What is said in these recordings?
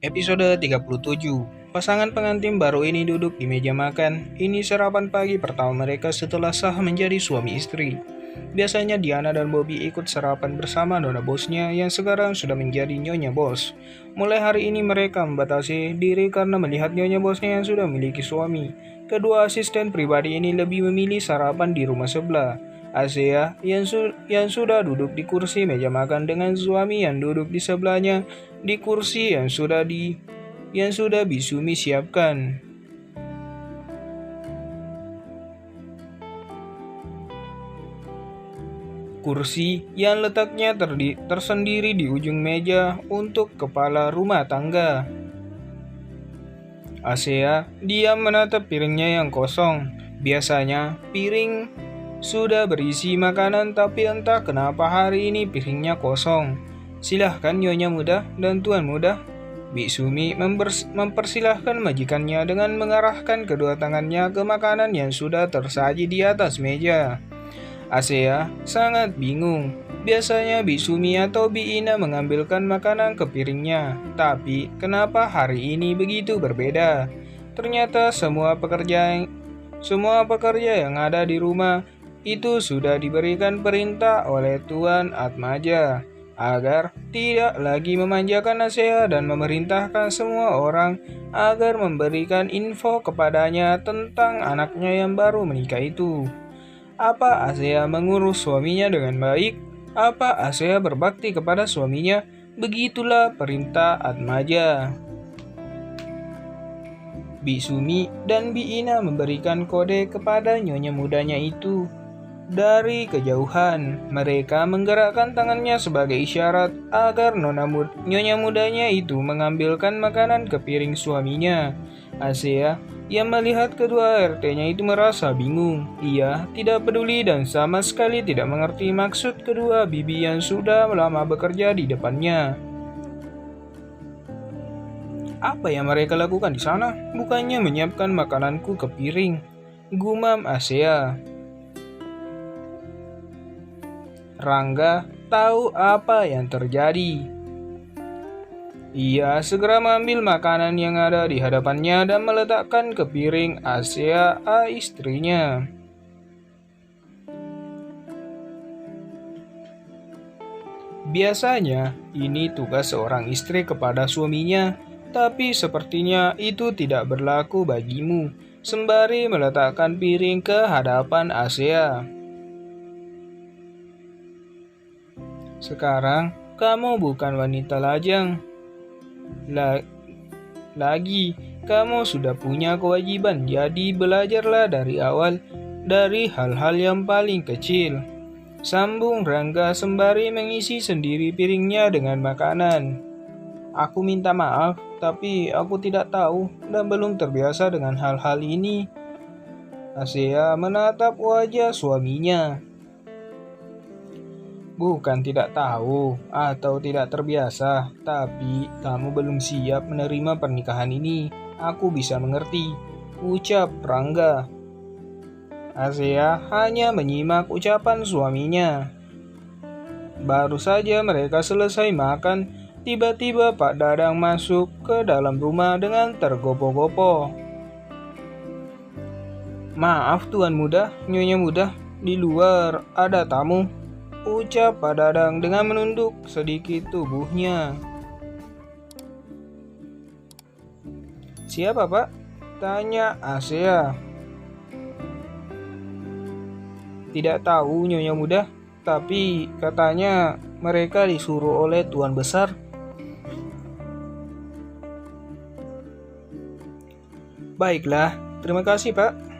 Episode 37. Pasangan pengantin baru ini duduk di meja makan. Ini sarapan pagi pertama mereka setelah sah menjadi suami istri. Biasanya Diana dan Bobby ikut sarapan bersama nona bosnya yang sekarang sudah menjadi nyonya bos. Mulai hari ini mereka membatasi diri karena melihat nyonya bosnya yang sudah memiliki suami. Kedua asisten pribadi ini lebih memilih sarapan di rumah sebelah. Asea yang sudah duduk di kursi meja makan dengan suami yang duduk di sebelahnya di kursi yang sudah Bisumi siapkan. Kursi yang letaknya tersendiri di ujung meja untuk kepala rumah tangga. Asea diam menatap piringnya yang kosong. Biasanya piring sudah berisi makanan, tapi entah kenapa hari ini piringnya kosong. Silahkan nyonya muda dan tuan muda. Bisumi mempersilahkan majikannya dengan mengarahkan kedua tangannya ke makanan yang sudah tersaji di atas meja. Asea sangat bingung. Biasanya Bisumi atau Biina mengambilkan makanan ke piringnya, tapi kenapa hari ini begitu berbeda? Ternyata semua pekerja yang ada di rumah itu sudah diberikan perintah oleh Tuan Atmaja agar tidak lagi memanjakan Asea dan memerintahkan semua orang agar memberikan info kepadanya tentang anaknya yang baru menikah itu. Apa Asea mengurus suaminya dengan baik? Apa Asea berbakti kepada suaminya? Begitulah perintah Atmaja. Bisumi dan Biina memberikan kode kepada nyonya mudanya itu. Dari kejauhan, mereka menggerakkan tangannya sebagai isyarat agar nyonya mudanya itu mengambilkan makanan ke piring suaminya. Asea yang melihat kedua RT-nya itu merasa bingung. Ia tidak peduli dan sama sekali tidak mengerti maksud kedua bibi yang sudah lama bekerja di depannya. Apa yang mereka lakukan di sana? Bukannya menyiapkan makananku ke piring, gumam Asea. Rangga tahu apa yang terjadi. Ia segera mengambil makanan yang ada di hadapannya dan meletakkan ke piring Asea, istrinya. Biasanya, ini tugas seorang istri kepada suaminya, tapi sepertinya itu tidak berlaku bagimu. Sembari meletakkan piring ke hadapan Asea. Sekarang, kamu bukan wanita lajang. Lagi, kamu sudah punya kewajiban, jadi belajarlah dari awal, dari hal-hal yang paling kecil. Sambung Rangga sembari mengisi sendiri piringnya dengan makanan. Aku minta maaf, tapi aku tidak tahu dan belum terbiasa dengan hal-hal ini. Asea menatap wajah suaminya. Bukan tidak tahu atau tidak terbiasa, tapi kamu belum siap menerima pernikahan ini. Aku bisa mengerti, ucap Rangga. Asea hanya menyimak ucapan suaminya. Baru saja mereka selesai makan, tiba-tiba Pak Dadang masuk ke dalam rumah dengan tergopoh-gopoh. Maaf Tuan Muda, Nyonya Muda, di luar ada tamu, ucap Pak Dadang dengan menunduk sedikit tubuhnya. Siapa Pak? Tanya Asea. Tidak tahu Nyonya Muda, tapi katanya mereka disuruh oleh Tuan Besar. Baiklah, terima kasih Pak.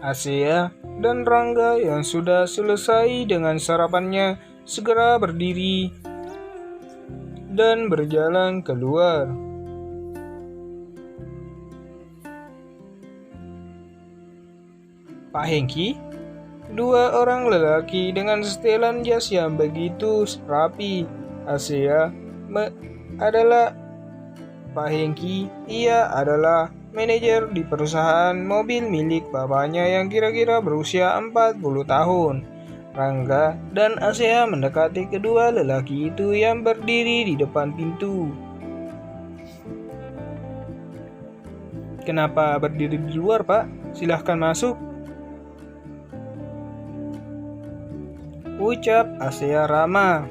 Asea dan Rangga yang sudah selesai dengan sarapannya segera berdiri dan berjalan keluar. Pak Hengki, dua orang lelaki dengan setelan jas yang begitu rapi. Asea adalah Pak Hengki. Ia adalah manajer di perusahaan mobil milik bapaknya yang kira-kira berusia 40 tahun. Rangga dan Asea mendekati kedua lelaki itu yang berdiri di depan pintu. "Kenapa berdiri di luar, Pak? Silahkan masuk," ucap Asea ramah.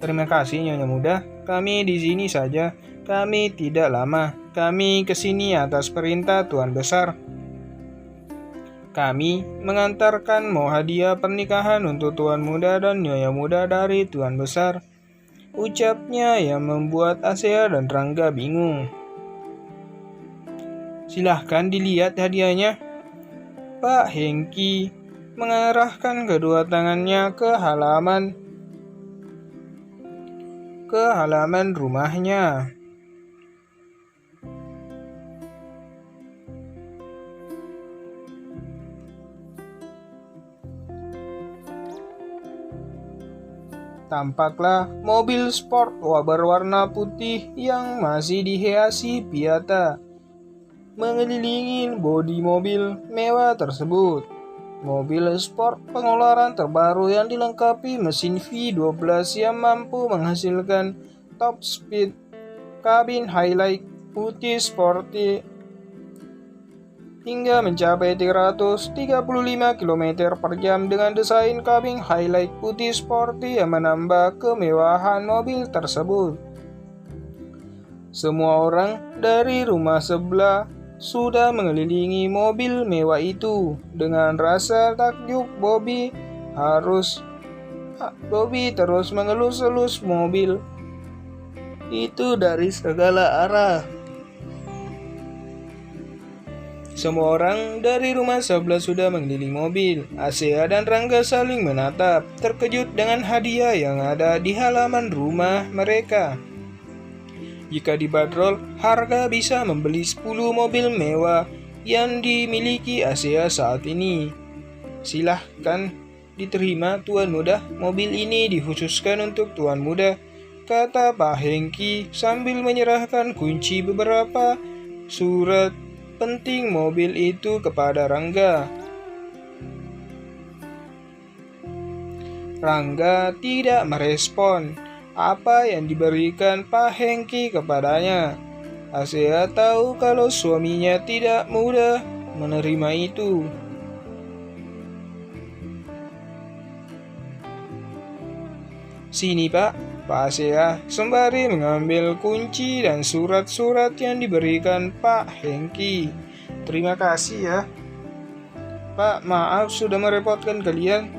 "Terima kasih, Nyonya Muda. Kami di sini saja. Kami tidak lama. Kami kesini atas perintah Tuan Besar. Kami mengantarkan mau hadiah pernikahan untuk Tuan Muda dan Nyonya Muda dari Tuan Besar," ucapnya yang membuat Asea dan Rangga bingung. "Silahkan dilihat hadiahnya." Pak Hengki mengarahkan kedua tangannya ke halaman rumahnya. Tampaklah mobil sport berwarna putih yang masih dihiasi piata mengelilingi bodi mobil mewah tersebut. Mobil sport pengeluaran terbaru yang dilengkapi mesin V12 yang mampu menghasilkan top speed, kabin highlight putih sporty hingga mencapai 335 km per jam dengan desain kabin highlight putih sporty yang menambah kemewahan mobil tersebut. Semua orang dari rumah sebelah sudah mengelilingi mobil mewah itu. Dengan rasa takjub, Bobby terus mengelus-elus mobil itu dari segala arah. Semua orang dari rumah sebelah sudah mengelilingi mobil. Asea dan Rangga saling menatap, terkejut dengan hadiah yang ada di halaman rumah mereka. Jika dibanderol, harga bisa membeli 10 mobil mewah yang dimiliki Asea saat ini. "Silahkan diterima, Tuan Muda. Mobil ini dikhususkan untuk Tuan Muda," kata Pak Hengki sambil menyerahkan kunci beberapa surat penting mobil itu kepada Rangga. Rangga tidak merespon apa yang diberikan Pak Hengki kepadanya. Asea tahu kalau suaminya tidak mudah menerima itu. "Sini, Pak," Pak Asea sembari mengambil kunci dan surat-surat yang diberikan Pak Hengki. "Terima kasih ya, Pak. Maaf sudah merepotkan kalian,"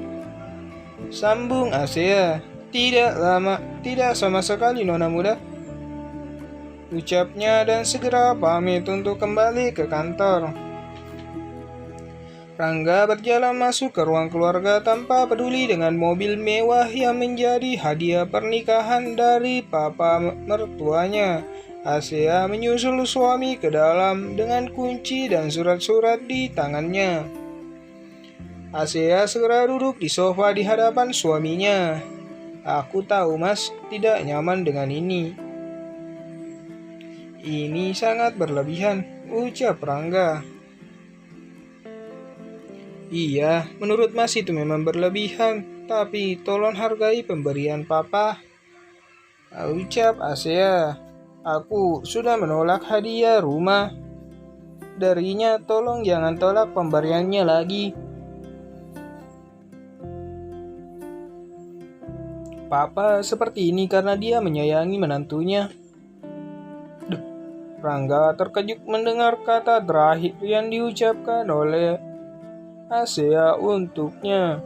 sambung Asea. Tidak sama sekali, Nona Muda," ucapnya dan segera pamit untuk kembali ke kantor. Rangga berjalan masuk ke ruang keluarga tanpa peduli dengan mobil mewah yang menjadi hadiah pernikahan dari papa mertuanya. Asea menyusul suami ke dalam dengan kunci dan surat-surat di tangannya. Asea segera duduk di sofa di hadapan suaminya. "Aku tahu Mas tidak nyaman dengan ini. Ini sangat berlebihan," ucap Rangga. "Iya, menurut Mas itu memang berlebihan, tapi tolong hargai pemberian Papa," ucap Asea. "Aku sudah menolak hadiah rumah darinya, tolong jangan tolak pemberiannya lagi." "Papa seperti ini karena dia menyayangi menantunya." Rangga terkejut mendengar kata terakhir yang diucapkan oleh Asea untuknya.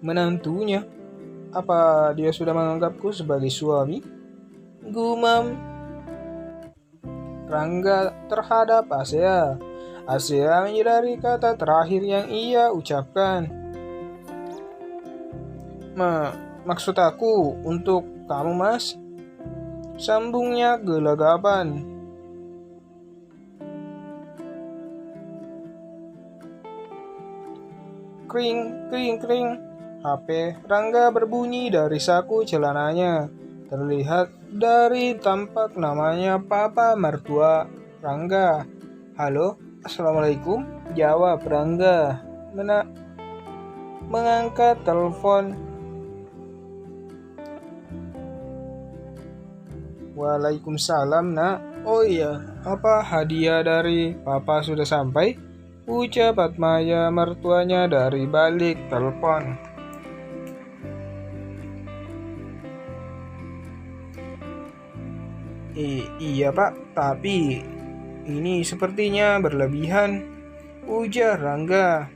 "Menantunya? Apa dia sudah menganggapku sebagai suami?" gumam Rangga terhadap Asea. Asea menyadari kata terakhir yang ia ucapkan. Maksud aku untuk kamu, Mas," sambungnya gelagapan. Kring, kring, kring. HP Rangga berbunyi dari saku celananya. Terlihat dari tampak namanya papa mertua Rangga. "Halo, Assalamualaikum, jawab Rangga. Mengangkat telepon. Waalaikumsalam, nak. Oh iya, apa hadiah dari papa sudah sampai? Ucap Atmaya mertuanya dari balik telepon. Iya pak, tapi ini sepertinya berlebihan, ujar Rangga.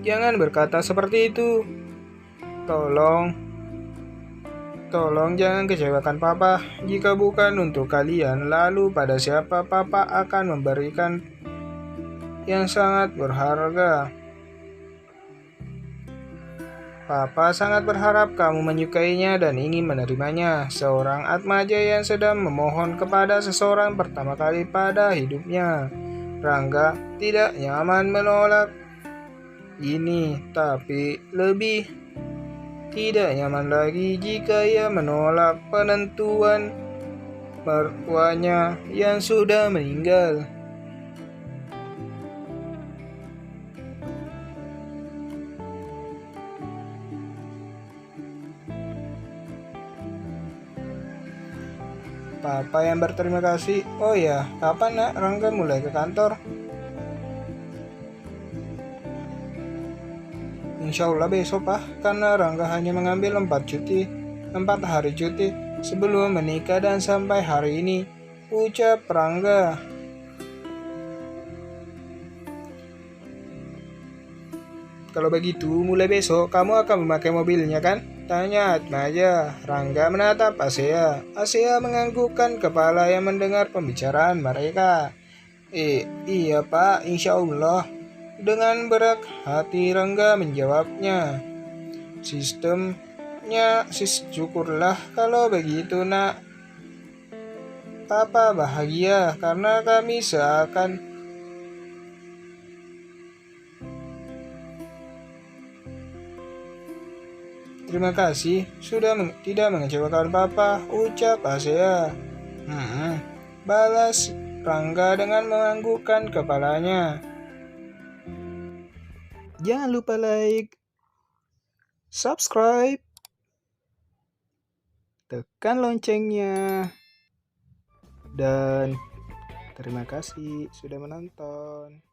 Jangan berkata seperti itu. Tolong, tolong jangan kecewakan papa. Jika bukan untuk kalian, lalu pada siapa papa akan memberikan yang sangat berharga. Papa sangat berharap kamu menyukainya dan ingin menerimanya. Seorang Atmaja yang sedang memohon kepada seseorang pertama kali pada hidupnya. Rangga tidak nyaman menolak ini, tapi lebih tidak nyaman lagi jika ia menolak penentuan mertuanya yang sudah meninggal. Papa yang berterima kasih. Oh ya, kapan nak Rangga mulai ke kantor? Insya Allah besok pak, karena Rangga hanya mengambil 4 hari cuti sebelum menikah dan sampai hari ini, ucap Rangga. Kalau begitu, mulai besok kamu akan memakai mobilnya kan? Tanya Atmaja. Rangga menatap Asea. Asea menganggukkan kepala yang mendengar pembicaraan mereka. Iya pak, insya Allah. Dengan berat hati Rangga menjawabnya. Syukurlah kalau begitu nak. Papa bahagia karena kami seakan Terima kasih sudah tidak mengecewakan papa, ucap Asea. Balas Rangga dengan menganggukkan kepalanya. Jangan lupa like, subscribe, tekan loncengnya, dan terima kasih sudah menonton.